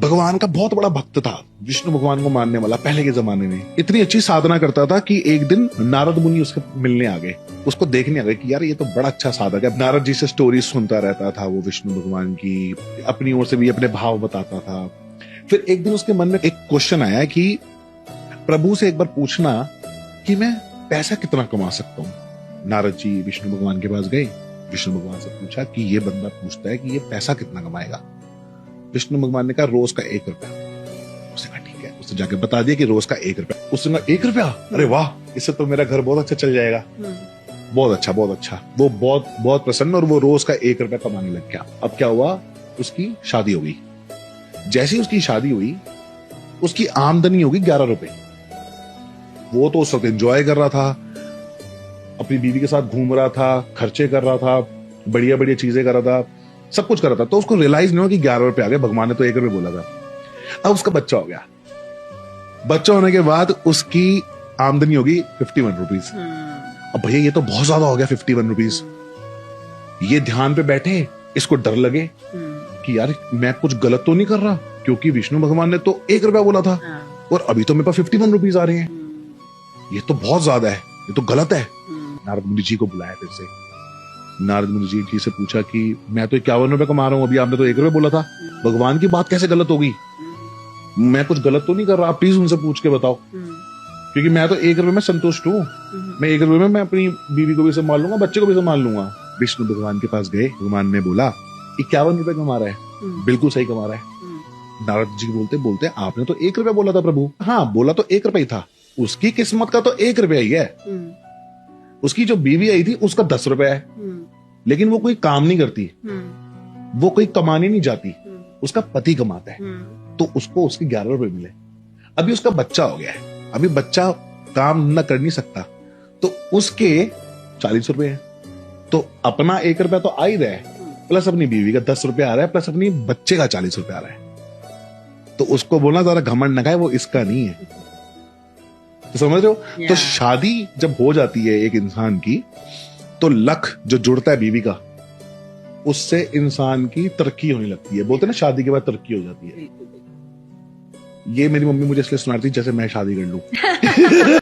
भगवान का बहुत बड़ा भक्त था, विष्णु भगवान को मानने वाला। पहले के जमाने में इतनी अच्छी साधना करता था कि एक दिन नारद मुनि उसके मिलने आ गए, उसको देखने आ गए कि यार ये तो बड़ा अच्छा साधक है। नारद जी से स्टोरी सुनता रहता था वो विष्णु भगवान की, अपनी ओर से भी अपने भाव बताता था। फिर एक दिन उसके मन में एक क्वेश्चन आया कि प्रभु से एक बार पूछना कि मैं पैसा कितना कमा सकता हूँ। नारद जी विष्णु भगवान के पास गए, विष्णु भगवान से पूछा कि ये बंदा पूछता है कि ये पैसा कितना कमाएगा। विष्णु भगवान ने कहा रोज का 1 रुपया। उसने कहा ठीक है, उसने जाके बता दिया कि रोज का 1 रुपया। उसने कहा 1 रुपया, अरे वाह, इससे तो मेरा घर बहुत अच्छा चल जाएगा। बहुत अच्छा, बहुत अच्छा। वो बहुत बहुत प्रसन्न, और वो रोज का 1 रुपया कमाने लग गया। अब क्या हुआ, उसकी शादी हो गई। जैसे ही उसकी शादी हुई, उसकी आमदनी होगी 11 रुपए। वो तो उस वक्त एंजॉय कर रहा था, अपनी बीवी के साथ घूम रहा था, खर्चे कर रहा था, बढ़िया बढ़िया चीजें कर रहा था, सब कुछ कर रहा था। तो उसको रियलाइज नहीं हुआ कि 11 रुपए आ गए, भगवान ने तो 1 रुपए बोला था। अब उसका बच्चा हो गया। बच्चा होने के बाद उसकी आमदनी होगी 51 रुपीज। अब भैया ये तो बहुत ज्यादा हो गया 51 रुपीज। ये ध्यान पे बैठे, इसको डर लगे कि यार मैं कुछ गलत तो नहीं कर रहा, क्योंकि विष्णु भगवान ने तो 1 रुपया बोला था और अभी तो मेरे पास 51 रुपीज आ रहे हैं। ये तो बहुत ज्यादा है, ये तो गलत है। नारद मुनि जी को बुलाया फिर से। नारद मुनि जी से पूछा कि मैं तो 51 रुपए कमा रहा हूँ, अभी आपने तो 1 रुपया बोला था, भगवान की बात कैसे गलत होगी? मैं कुछ गलत तो नहीं कर रहा, आप प्लीज उनसे पूछ के बताओ, क्योंकि मैं तो 1 रुपए में संतुष्ट हूँ। मैं 1 रुपए में मैं अपनी बीवी को भी संभाल लूंगा, बच्चे को भी संभाल लूंगा। विष्णु भगवान के पास गए, भगवान ने बोला 51 रुपए कमा रहा है, बिल्कुल सही कमा रहा है। नारद जी बोलते बोलते आपने तो 1 रुपया बोला था प्रभु। हाँ, बोला तो 1 रुपया ही था, उसकी किस्मत का तो 1 रुपया ही है। उसकी जो बीवी आई थी उसका 10 रुपया है, लेकिन वो कोई काम नहीं करती, वो कोई कमाने नहीं जाती, उसका पति कमाता है, तो उसको उसके 11 रुपए मिले। अभी उसका बच्चा हो गया है, अभी बच्चा काम न कर नहीं सकता, तो उसके 40 रुपए है। तो अपना 1 रुपया तो आ ही रहा है, प्लस अपनी बीवी का 10 रुपया आ रहा है, प्लस अपनी बच्चे का 40 रुपया आ रहा है। तो उसको बोलना ज्यादा घमंड न खाए, वो इसका नहीं है। तो समझ रहे हो? तो शादी जब हो जाती है एक इंसान की, तो लक जो जुड़ता है बीवी का, उससे इंसान की तरक्की होने लगती है। बोलते हैं ना, शादी के बाद तरक्की हो जाती है। ये मेरी मम्मी मुझे इसलिए सुनाती जैसे मैं शादी कर लूं।